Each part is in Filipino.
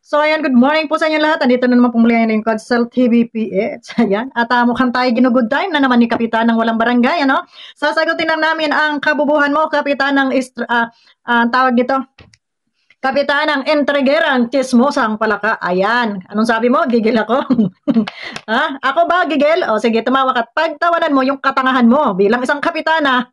So ayan, good morning po sa inyo lahat. Andito na naman po muli ang lingkod sa TVPH. Ayan, at mukhang tayo ginugood time na naman ni Kapitan ng Walang Barangay, ano? Sasagutin lang namin ang kabubuhan mo, Kapitan ng tawag dito, Kapitan ng Entregerang Chismosang Palaka. Ayan, anong sabi mo? Gigil ako. Ha? Ako ba gigil? O sige, tumawa ka. Pagtawanan mo yung katangahan mo bilang isang kapitana.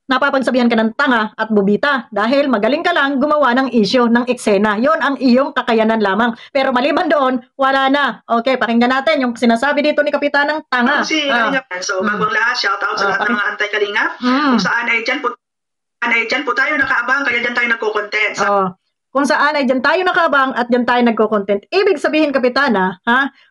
Napapagsabihan ka ng tanga at bubita dahil magaling ka lang gumawa ng issue, ng eksena. Yon ang iyong kakayanan lamang. Pero maliban doon, wala na. Okay, pakinggan natin yung sinasabi dito ni Kapitan ng tanga. So, bagong lahat, shout out sa lahat ng mga antay-kalinga. Kung saan ay dyan po tayo nakaabang, kaya dyan tayo nagko-content. Kung saan ay dyan tayo nakaabang at dyan tayo nagko-content. Ibig sabihin, Kapitana,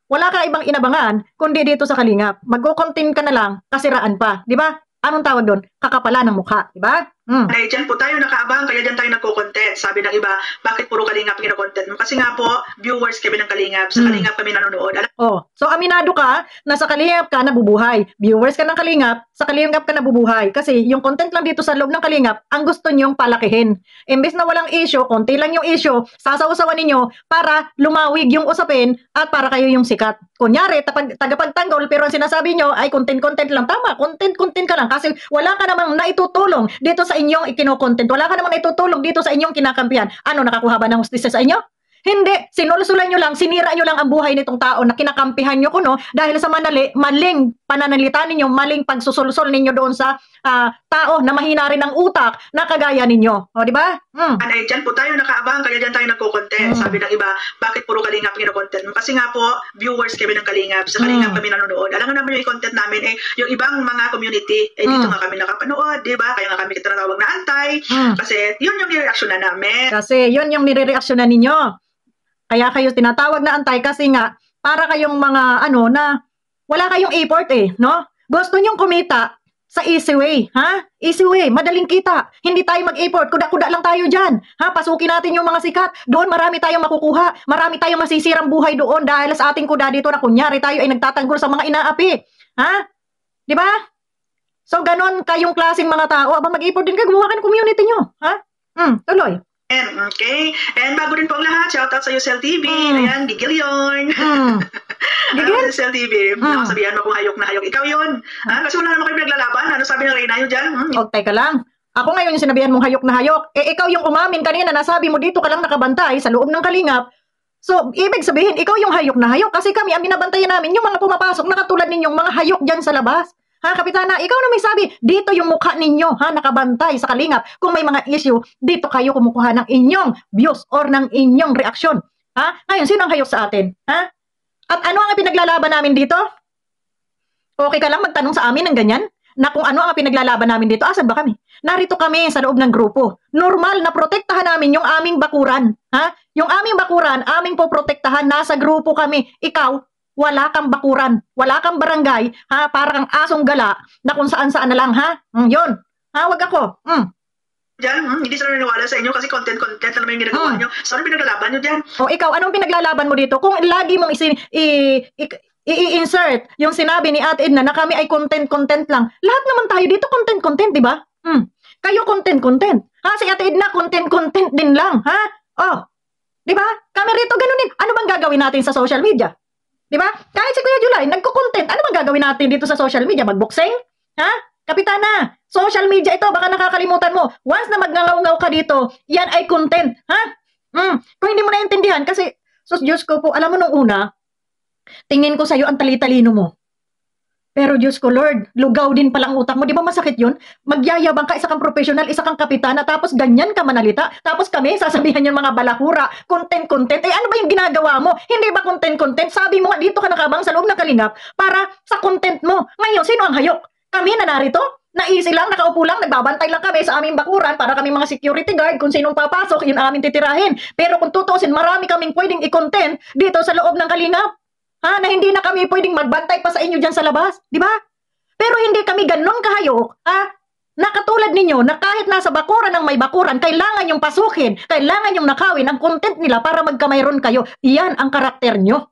wala ka ibang inabangan kundi dito sa Kalingap. Magko-content ka na lang, kasiraan pa. Di ba? Anong tawag doon? Kakapala ng mukha, di ba? Ay, dyan po tayo nakaabang, kaya dyan tayo nagko-content. Sabi ng iba, bakit puro Kalingap kino-content mo? Kasi nga po, viewers kami ng Kalingap. Sa Kalingap kami nanonood. So aminado ka na sa Kalingap ka nabubuhay. Viewers ka ng Kalingap, sa Kalingap ka nabubuhay. Kasi yung content lang dito sa loob ng Kalingap, ang gusto nyong palakihin. Imbes na walang issue, konti lang yung issue, sasaw-sawan ninyo para lumawig yung usapin at para kayo yung sikat. Kunyari, tagapagtanggol, pero ang sinasabi nyo ay content lang. Tama, content ka lang. Kasi wala ka namang naitutulong dito sa inyong ikino-content. Wala ka namang naitutulong dito sa inyong kinakampihan. Ano, nakakuha ba ng hustisya sa inyo? Hindi, sinulsulan nyo lang, sinira nyo lang ang buhay nitong tao na kinakampihan nyo kuno dahil sa maling pananalita ninyo, maling pagsusulsol ninyo doon sa tao na mahina rin ang utak na kagaya ninyo. O, di ba? Ay, dyan po tayo nakaabang, kaya dyan tayo nagko-content. Sabi ng iba, bakit puro Kalingap kino-content mo? Kasi nga po, viewers kami ng Kalingap. Sa Kalingap kami nanonood. Alam nga naman yung content namin, yung ibang mga community, dito nga kami nakapanood, di ba? Kaya nga kami tinatawag na antay. Kasi yun yung nireaksyonan namin. Kasi yun yung nireaksyonan ninyo. Kaya kayo tinatawag na antay kasi nga para kayong mga na wala kayong effort no? Gusto nyong kumita sa easy way, Easy way, madaling kita. Hindi tayo mag-effort, kuda-kuda lang tayo diyan. Pasukin natin yung mga sikat. Doon marami tayong makukuha, marami tayong masisirang buhay doon dahil sa ating kuda dito na kunyari tayo ay nagtatanggol sa mga inaapi. Di ba? So ganon kayong klaseng mga tao, mag-effort din kayo, gumawa kayo ng community nyo, tuloy. Okay. And bago din po ang lahat, shout out sa Yusel TV. Ayan, gigil yun. Gigil? Yusel TV. Sabihan mo kung hayok na hayok. Ikaw yun. Kasi wala naman kayo naglalaban. Ano sabi ng Reyna yun dyan? Teka lang. Ako ngayon yung sinabihan mong hayok na hayok. Ikaw yung umamin kanina, nasabi mo dito ka lang nakabantay sa loob ng Kalingap. So, ibig sabihin, ikaw yung hayok na hayok. Kasi kami, ang binabantayan namin, yung mga pumapasok na katulad ninyong mga hayok dyan sa labas. Kapitana, ikaw na may sabi, dito yung mukha ninyo, nakabantay sa Kalingap. Kung may mga issue, dito kayo kumukuha ng inyong views or ng inyong reaksyon. Ngayon, sino ang hayok sa atin? At ano ang pinaglalaban namin dito? Okay ka lang magtanong sa amin ng ganyan? Na kung ano ang pinaglalaban namin dito, asan ba kami? Narito kami sa loob ng grupo. Normal na protektahan namin yung aming bakuran. Yung aming bakuran, aming poprotektahan, nasa grupo kami. Ikaw, wala kang bakuran, wala kang barangay, para kang asong gala na kung saan-saan na lang, yun. Wag ako. Diyan, hindi sila naniwala sa inyo kasi content na naman yung ginagawa nyo. So, anong pinaglalaban nyo dyan? O ikaw, anong pinaglalaban mo dito? Kung lagi mong i-insert yung sinabi ni Ate Edna na kami ay content lang, lahat naman tayo dito content, di ba? Kayo content. Si Ate Edna content din lang, di ba? Kami rito ganun din. Ano bang gagawin natin sa social media? Di ba? Kahit si Kuya July, nagko-content. Ano bang gagawin natin dito sa social media? Mag-boxing? Kapitana, social media ito, baka nakakalimutan mo. Once na magngangaw-ngaw ka dito, yan ay content. Kung hindi mo naintindihan, kasi, Diyos ko po, alam mo nung una, tingin ko sa'yo ang tali-talino mo. Pero Diyos ko, Lord, lugaw din palang utak mo. Di ba masakit yun? Magyayabang ka, isa kang professional, isa kang kapitana, tapos ganyan ka manalita. Tapos kami, sasabihan yung mga balakura, content. Ano ba yung ginagawa mo? Hindi ba content? Sabi mo nga, dito ka nakabang sa loob ng Kalingap para sa content mo. Ngayon, sino ang hayok? Kami na narito? Na easy lang, nakaupo lang, nagbabantay lang kami sa aming bakuran para kami mga security guard. Kung sinong papasok, yun aming titirahin. Pero kung tutuusin, marami kaming pwedeng i-content dito sa loob ng Kalingap. Na hindi na kami pwedeng magbantay pa sa inyo dyan sa labas, di ba? Pero hindi kami ganun kahayok, na katulad ninyo na kahit nasa bakuran ng may bakuran, kailangan yung pasukin, kailangan yung nakawin ang content nila para magkamayroon kayo. Iyan ang karakter nyo.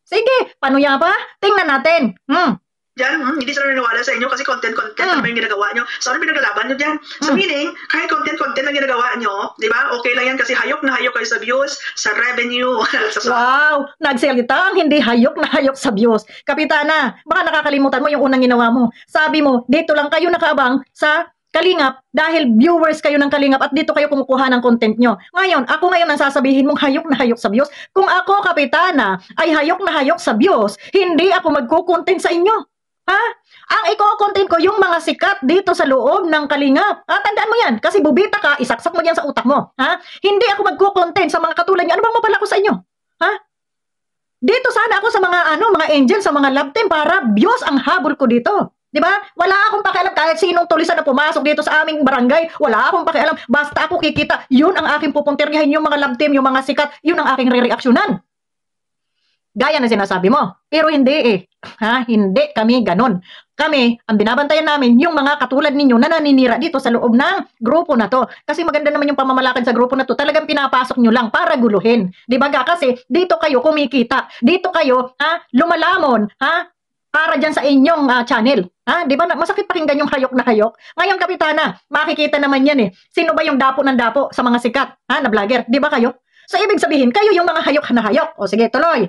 Sige, paano yan pa? Tingnan natin. Diyan, hindi sila naniniwala sa inyo kasi content-content ano ba yung ginagawa nyo. So, ano pinaglalaban nyo dyan? So, meaning, kahit content-content lang ginagawa nyo, di ba? Okay lang yan kasi hayok na hayok kayo sa views, sa revenue, Wow! Nagsalita ang hindi hayok na hayok sa views. Kapitana, baka nakakalimutan mo yung unang ginawa mo. Sabi mo, dito lang kayo nakaabang sa Kalingap dahil viewers kayo ng Kalingap at dito kayo kumukuha ng content nyo. Ngayon, ako ngayon ang sasabihin mong hayok na hayok sa views. Kung ako, Kapitana, ay hayok na hayok sa views, hindi ako magkukontent sa inyo. Ha? Ang i-content ko yung mga sikat dito sa loob ng Kalingap. Tandaan mo yan. Kasi bubita ka, isaksak mo yan sa utak mo. Ha? Hindi ako magko-content sa mga katulad niyo. Ano bang mapala ko sa inyo? Ha? Dito sana ako sa mga mga angel, sa mga love team para views ang habol ko dito. 'Di ba? Wala akong pakialam kahit sinong tulisan na pumasok dito sa aming barangay. Wala akong pakialam. Basta ako kikita, yun ang aking pupuntiryahin, yung mga love team, yung mga sikat, yun ang aking re-reaksyonan. Gaya na sinasabi mo. Pero hindi eh. Ha? Hindi kami ganun. Kami, ang binabantayan namin, yung mga katulad ninyo na naninira dito sa loob ng grupo na to. Kasi maganda naman yung pamamalakad sa grupo na to. Talagang pinapasok nyo lang para guluhin. Di ba ga? Kasi dito kayo kumikita. Dito kayo lumalamon. Para dyan sa inyong channel. Di ba? Masakit pakinggan yung hayok na hayok. Ngayon, Kapitana, makikita naman yan eh. Sino ba yung dapo ng dapo sa mga sikat na vlogger? Di ba kayo? So, ibig sabihin, kayo yung mga hayok na hayok. O sige, tuloy.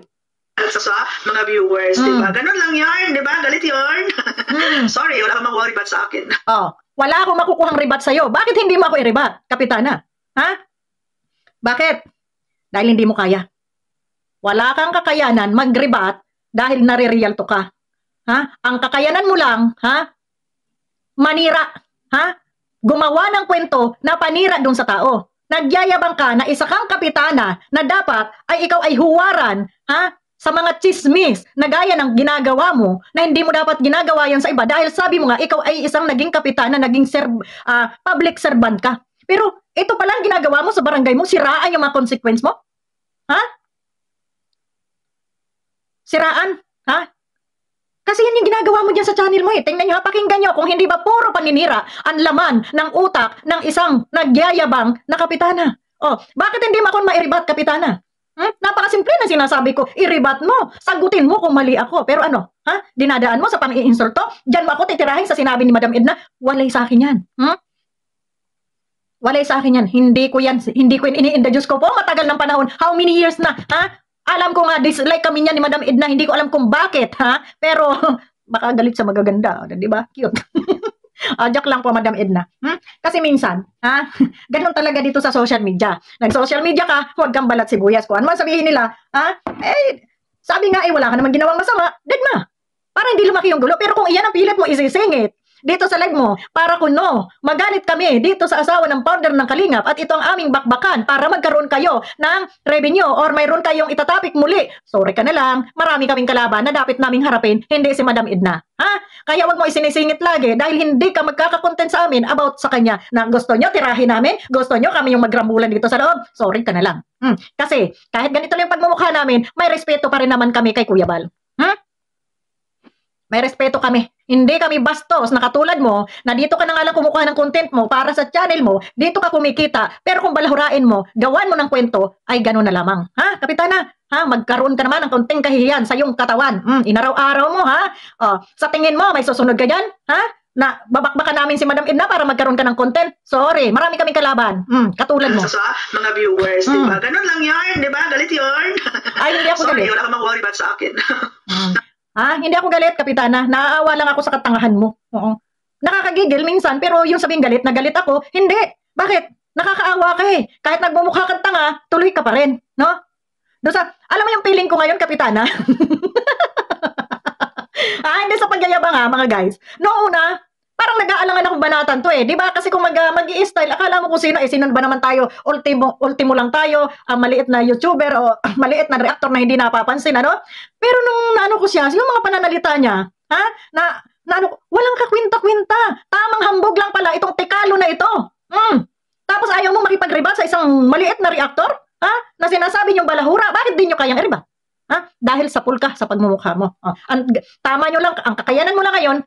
Sa mga viewers, di ba? Ganun lang yarn, di ba? Galit yarn. Sorry, wala kang makuha ribat sa akin. Wala akong makukuhang ribat sa'yo. Bakit hindi mo ako i-ribat, Kapitana? Bakit? Dahil hindi mo kaya. Wala kang kakayanan mag-ribat dahil nare-realto ka. Ang kakayanan mo lang, manira, gumawa ng kwento na panira doon sa tao. Nagyayabang ka na isa kang kapitana na dapat ay ikaw ay huwaran, sa mga chismis na gaya ng ginagawa mo na hindi mo dapat ginagawa yan sa iba dahil sabi mo nga ikaw ay isang naging kapitana, naging public servant ka. Pero ito palang ginagawa mo sa barangay mo, siraan yung mga consequence mo? Siraan? Kasi yan yung ginagawa mo dyan sa channel mo eh. Tingnan nyo, pakinggan nyo kung hindi ba puro paninira ang laman ng utak ng isang nagyayabang na kapitana. Bakit hindi mo ako mairibat, Kapitana? Napakasimple na sinasabi ko, iribat mo, sagutin mo kung mali ako. Pero dinadaan mo sa pang-iinsulto? Diyan mo ako titirahin sa sinabi ni Madam Edna, walay sa akin yan. Walay sa akin yan. Hindi ko yan ini-introduce ko po matagal ng panahon. How many years na? Alam ko nga, dislike kami niya ni Madam Edna, hindi ko alam kung bakit, pero baka galit sa magaganda, di ba? Cute. Joke lang po, Madam Edna. Kasi minsan, ganun talaga dito sa social media. Nag-social media ka, huwag kang balat sibuyas. Kung ano man sabihin nila, sabi nga, wala ka naman ginawang masama, dead para hindi lumaki yung gulo. Pero kung iyan ang pilit mo isisingit, dito sa live mo, para kuno, magalit kami dito sa asawa ng founder ng Kalingap at ito ang aming bakbakan para magkaroon kayo ng revenue or mayroon kayong itatapik muli. Sorry ka na lang, marami kaming kalaban na dapat naming harapin, hindi si Madam Edna. Kaya wag mo isinisingit lagi dahil hindi ka magkakakontent sa amin about sa kanya na gusto nyo tirahin namin, gusto nyo kami yung magrambulan dito sa loob. Sorry ka na lang. Kasi kahit ganito lang yung pagmumukha namin, may respeto pa rin naman kami kay Kuya Bal. May respeto kami. Hindi kami bastos na katulad mo na dito ka na nga lang kumukuha ng content mo para sa channel mo, dito ka kumikita, pero kung balahurain mo, gawan mo ng kwento, ay gano'n na lamang. Kapitana? Magkaroon ka naman ng konting kahihiyan sa iyong katawan. Inaraw-araw mo, sa tingin mo, may susunod ka dyan? Na babakbakan namin si Madam Edna para magkaroon ka ng content? Sorry, marami kaming kalaban. Katulad mo. Sa mga viewers, di ba? Ganun lang yarn, di ba? Galit yarn. Ay, hindi ako galit. Sorry, wala kang makuha ribat sa akin. Hindi ako galit, Kapitana. Naaawa lang ako sa katangahan mo. Oo. Nakakagigil minsan, pero yung sabing galit na galit ako, hindi. Bakit? Nakakaawa ka eh. Kahit nagmumukha kang tanga, tuloy ka pa rin. No? Alam mo yung feeling ko ngayon, Kapitana? Hindi sa pagyayabang mga guys. Noong una, parang nag-aalangan akong banatan to eh. Di ba? Kasi kung mag-i-style, akala mo kung sino, sino ba naman tayo? Ultimo lang tayo, maliit na YouTuber o maliit na reactor na hindi napapansin, ano? Pero nung ko siya, yung mga pananalita niya, walang kakwinta-kwinta. Tamang hambog lang pala itong tekalo na ito. Tapos ayaw mong makipag-ribat sa isang maliit na reactor? Na sinasabi niyong balahura, bakit di niyo kayang i-ribat? Dahil sa pulka sa pagmumukha mo. Tama nyo lang, ang kakayanan mo lang ngayon,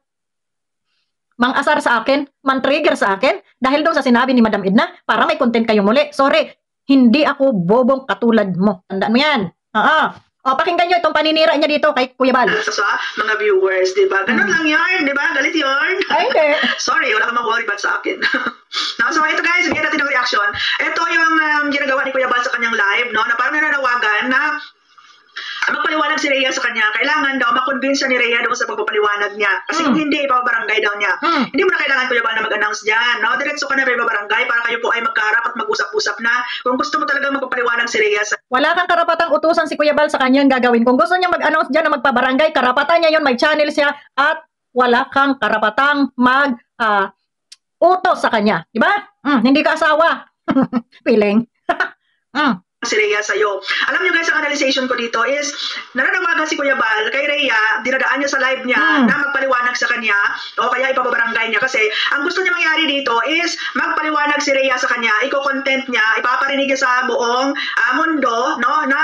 mang-asar sa akin, man-trigger sa akin, dahil doon sa sinabi ni Madam Edna, para may content kayo muli. Sorry, hindi ako bobong katulad mo. Tandaan mo yan. O, pakinggan nyo itong paninira niya dito kay Kuya Bal. sa mga viewers, di ba? Ganun lang yarn, di ba? Galit yarn. Ay, hindi. Sorry, wala kang mag-worry ba't sa akin. No, so ito guys, bigyan natin ng reaction. Ito yung ginagawa ni Kuya Bal sa kanyang live, no? Na parang nananawagan na magpaliwanag si Rhea sa kanya. Kailangan daw makonvince siya ni Rhea doon sa pagpapaliwanag niya. Kasi kung hindi, ipapabarangay daw niya. Hindi mo na kailangan Kuya Bal na mag-announce dyan. No? Diretso ka na ipapabarangay para kayo po ay magkaharap at mag-usap-usap na. Kung gusto mo talaga magpapaliwanag si Rhea sa... Wala kang karapatang utusan si Kuya Bal sa kanyang gagawin. Kung gusto niya mag-announce dyan na magpabarangay, karapatan niya yun, may channel siya, at wala kang karapatang utos sa kanya. Diba? Hindi ka asawa. Piling. si Rhea sa'yo. Alam nyo guys, ang analyzation ko dito is, nananawagan si Kuya Bal kay Rhea, dinadaan niya sa live niya na magpaliwanag sa kanya, o kaya ipababarangay niya. Kasi, ang gusto niya mangyari dito is, magpaliwanag si Rhea sa kanya, iko-content niya, ipaparinig niya sa buong mundo, no, na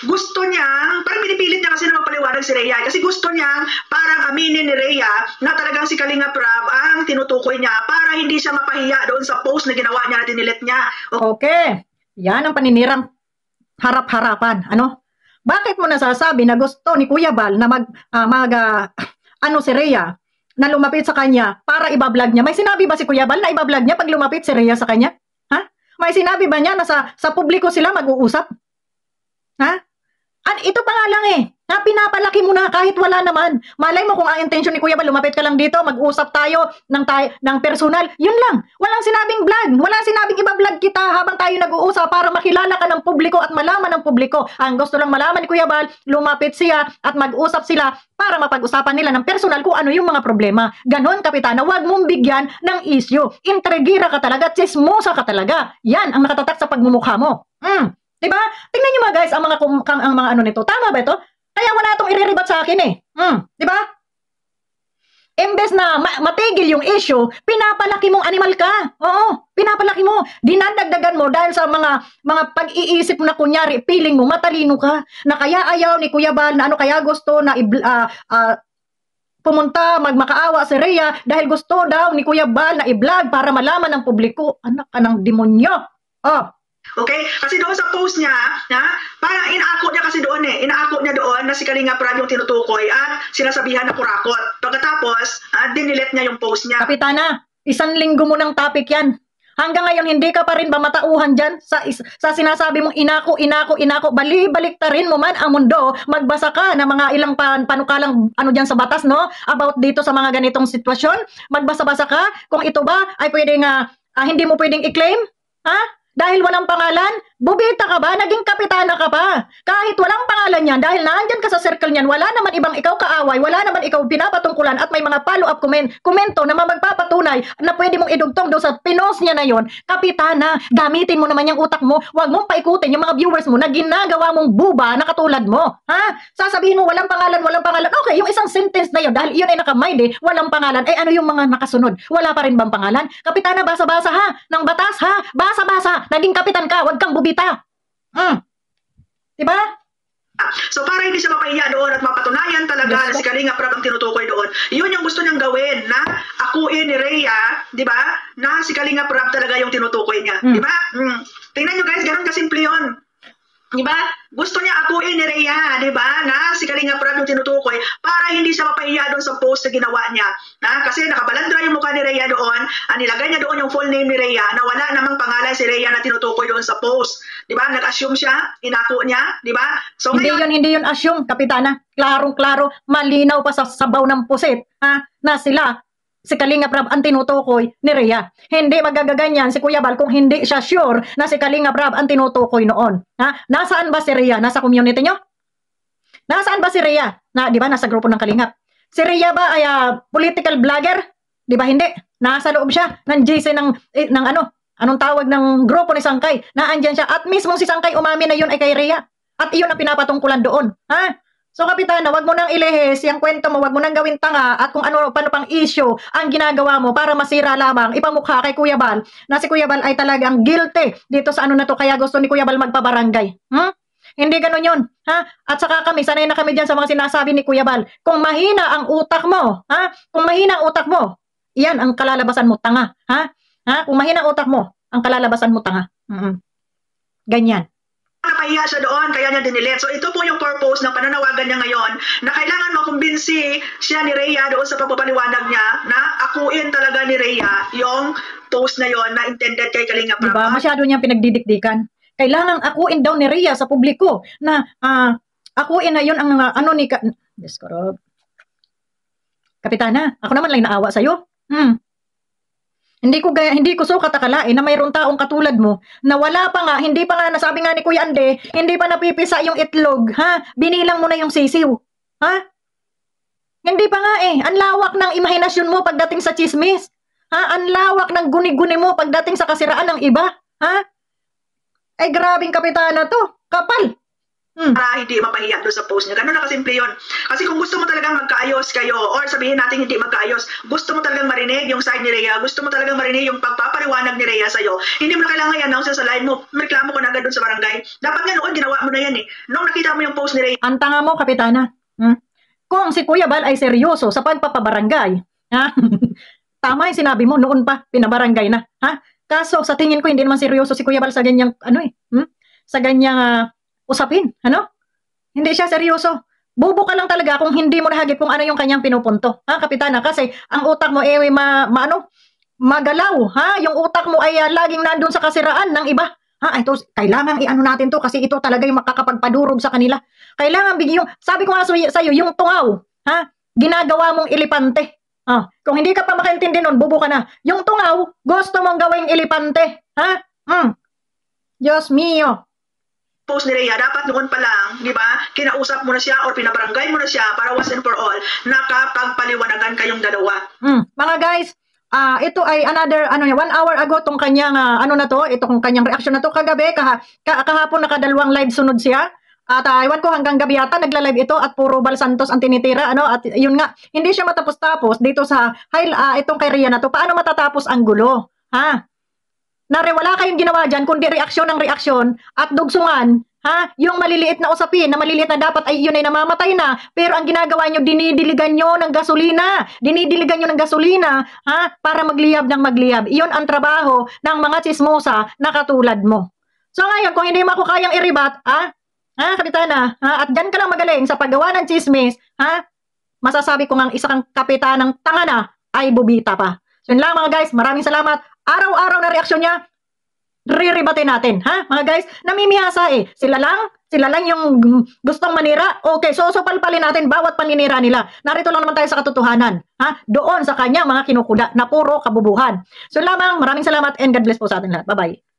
gusto niyang, parang pinipilit niya kasi na magpaliwanag si Rhea. Kasi gusto niyang parang aminin ni Rhea na talagang si Kalinga Prab ang tinutukoy niya para hindi siya mapahiya doon sa post na ginawa niya na dinilit niya. Okay. Yan ang paninirang harap-harapan. Ano? Bakit mo nasasabi na gusto ni Kuya Bal na si Rhea na lumapit sa kanya para ibablog niya? May sinabi ba si Kuya Bal na ibablog niya pag lumapit si Rhea sa kanya? Ha? May sinabi ba niya na sa publiko sila mag-uusap? Ha? Ito pa nga lang na pinapalaki mo na kahit wala naman. Malay mo kung ang intention ni Kuya Bal, lumapit ka lang dito, mag-usap tayo ng personal. Yun lang. Walang sinabing vlog. Walang sinabing iba-vlog kita habang tayo nag-uusap para makilala ka ng publiko at malaman ng publiko. Ang gusto lang malaman ni Kuya Bal, lumapit siya at mag-usap sila para mapag-usapan nila ng personal kung ano yung mga problema. Ganon, Kapitana, wag mong bigyan ng issue. Intrigira ka talaga, chismosa ka talaga. Yan ang nakatatak sa pagmumukha mo. Diba? Tingnan nyo mga guys, ang mga ano nito. Tama ba ito? Kaya wala itong iriribat sa akin Diba? Imbes na matigil yung issue, pinapalaki mong animal ka. Oo, pinapalaki mo. Dinadagdagan mo dahil sa mga pag-iisip na kunyari, feeling mo, matalino ka. Na kaya ayaw ni Kuya Bal, na kaya gusto na pumunta, magmakaawa si Rhea dahil gusto daw ni Kuya Bal na i-vlog para malaman ng publiko. Anak ka ng demonyo. Okay? Kasi doon sa post niya, parang inaako niya kasi doon inaako niya doon na si Kalinga Prab yung tinutukoy at sinasabihan na kurakot. Pagkatapos, dinilit niya yung post niya. Kapitana, 1 linggo mo ng topic yan. Hanggang ngayon, hindi ka pa rin ba matauhan dyan sa sinasabi mong inako, balik ta rin mo man ang mundo, magbasa ka ng mga ilang panukalang dyan sa batas, no? About dito sa mga ganitong sitwasyon, magbasa-basa ka kung ito ba ay pwedeng, hindi mo pwedeng i-claim, dahil walang pangalan, bubita ka ba? Naging kapitana ka ba? Kahit walang pangalan yan, dahil naandyan ka sa circle niyan, wala naman ibang ikaw kaaway, wala naman ikaw pinapatungkulan at may mga follow-up komento na magpapatunay na pwede mong idugtong doon sa pinost niya na yon. Kapitana, gamitin mo naman yung utak mo. Huwag mong paikutin yung mga viewers mo na ginagawa mong buba na katulad mo. Sasabihin mo walang pangalan. Okay, yung isang sentence na yon, dahil iyon ay nakamind walang pangalan. Ano yung mga nakasunod? Wala pa rin bang pangalan? Kapitana, basa-basa ng batas Basa-basa. Naging kapitan ka, wag kang bubita. Diba? So para hindi siya mapahiya doon at mapatunayan talaga na si Kalinga Prab ang tinutukoy doon, yun yung gusto niyang gawin na akuin ni Rhea, di ba? Na si Kalinga Prab talaga yung tinutukoy niya. Di ba? Tingnan nyo guys, ganun kasimple yun. Di ba? Gusto niya akuin ni Rhea, di ba? Na si Kalinga Prab yung tinutukoy para hindi siya mapahiya doon sa post na ginawa niya. Kasi nakabalandra yung mukha ni Rhea doon, nilagay niya doon yung full name ni Rhea na wala namang pangalan si Rhea na tinutukoy doon sa post. Di ba? Nag-assume siya, inako niya, di ba? So hindi yun assume, Kapitana. Klarong-klaro, malinaw pa sa sabaw ng pusit, na sila si Kalinga Prab ang tinutukoy ni Rhea. Hindi magagaganyan si Kuya Bal kung hindi siya sure na si Kalinga Prab ang tinutukoy noon. Nasaan ba si Rhea? Nasa community nyo? Nasaan ba si Rhea? Di ba nasa grupo ng Kalingap? Si Rhea ba ay political vlogger? Di ba hindi? Nasa loob siya ng GC anong tawag ng grupo ni Sangkay? Naandyan siya at mismo si Sangkay umamin na yun ay kay Rhea. At iyon ang pinapatungkulan doon. So Kapitana, wag mo nang ilihis yung kwento mo, wag mo nang gawin tanga at kung paano pang issue ang ginagawa mo para masira lamang, ipamukha kay Kuya Bal na si Kuya Bal ay talagang guilty dito sa na to, kaya gusto ni Kuya Bal magpabarangay. Hindi ganun yun. At saka kami, sanay na kami dyan sa mga sinasabi ni Kuya Bal. Kung mahina ang utak mo, kung mahina ang utak mo, iyan ang kalalabasan mo, tanga. Kung mahina ang utak mo, ang kalalabasan mo, tanga. Ganyan. napahiya siya doon, kaya niya dinilit. So ito po yung purpose ng pananawagan niya ngayon, na kailangan makumbinsi siya ni Rhea doon sa pagpapaliwanag niya na akuin talaga ni Rhea yung post na yon na intended kay Kalinga Prab. Diba? Masyado niyang pinagdidikdikan. Kailangan akuin daw ni Rhea sa publiko na akuin na yun ang ano ni Diyos ko, Rob. Kapitana, ako naman lang naawa sa'yo. Hindi ko sukat akalain na mayroong taong katulad mo na wala pa nga, hindi pa nga, nasabi nga ni Kuya Ande, hindi pa napipisa yung itlog, ha? Binilang mo na yung sisiw, ha? Hindi pa nga ang lawak ng imahinasyon mo pagdating sa chismis, ha? Ang lawak ng guni-guni mo pagdating sa kasiraan ng iba, ha? Ay, grabing kapitana to, kapal. Para hindi mapahiya doon sa post niya. Ganun na kasimple yun. Kasi kung gusto mo talagang magkaayos kayo, or sabihin natin hindi magkaayos, gusto mo talagang marinig yung side ni Rhea, gusto mo talagang marinig yung pagpapariwanag ni Rhea sa'yo, hindi mo na kailangan i-announce sa line mo, reklamo ko na agad doon sa barangay. Dapat nga noon, ginawa mo na yan Nung nakita mo yung post ni Rhea. Ang tanga mo, kapitana. Kung si Kuya Bal ay seryoso sa pagpapabarangay, ha? Tama yung sinabi mo, noon pa, pinabarangay na, ha? Kaso, sa tingin ko, hindi naman seryoso si Kuya Bal sa ganyang, sa ganyang, usapin, ano? Hindi siya seryoso. Bubo ka lang talaga kung hindi mo nahagip kung ano yung kanyang pinupunto. Ha, kapitana? Kasi ang utak mo magalaw, ha? Yung utak mo ay laging nandun sa kasiraan ng iba. Ha, ito, kailangan i-ano natin to kasi ito talaga yung makakapagpadurog sa kanila. Kailangan bigyan yung, sabi ko nga sa'yo, yung tungaw, ha? Ginagawa mong elepante. Kung hindi ka pa makaintindi nun, bubo ka na. Yung tungaw, gusto mong gawing elepante. Ha? Diyos mio. Post ni Rhea, dapat noon pa lang, di ba, kinausap mo na siya or pinabarangay mo na siya para once and for all, nakapagpaliwanagan kayong dalawa. Mga guys, ito ay another, 1 hour ago, tong kanyang, itong kanyang reaction na to, kagabi, kahapon nakadalawang live sunod siya, at iwan ko hanggang gabi yata, nagla-live ito, at puro Bal Santos ang tinitira, at yun nga, hindi siya matapos-tapos dito sa, itong kay Rhea na to, paano matatapos ang gulo, ha? Wala kayong ginawa dyan, kundi reaksyon ng reaksyon at dugsungan, ha? Yung maliliit na usapin, na maliliit na dapat ay yun ay namamatay na, pero ang ginagawa nyo, dinidiligan nyo ng gasolina, ha? Para magliyab ng magliyab. Iyon ang trabaho ng mga chismosa na katulad mo. So ngayon, kung hindi mo ako kayang iribat, kapitana, at dyan ka lang magaling sa paggawa ng chismis, masasabi ko nga isa kang kapitanang tanga na, ay bubita pa. So yun lang mga guys, maraming salamat. Araw-araw na reaksyon niya, riribatin natin, ha? Mga guys, namimihasa Sila lang yung gustong manira. Okay, so palpalin natin bawat paninira nila. Narito lang naman tayo sa katotohanan, ha? Doon sa kanya mga kinukuda na puro kabubuhan. So lamang, maraming salamat and God bless po sa atin lahat. Bye-bye.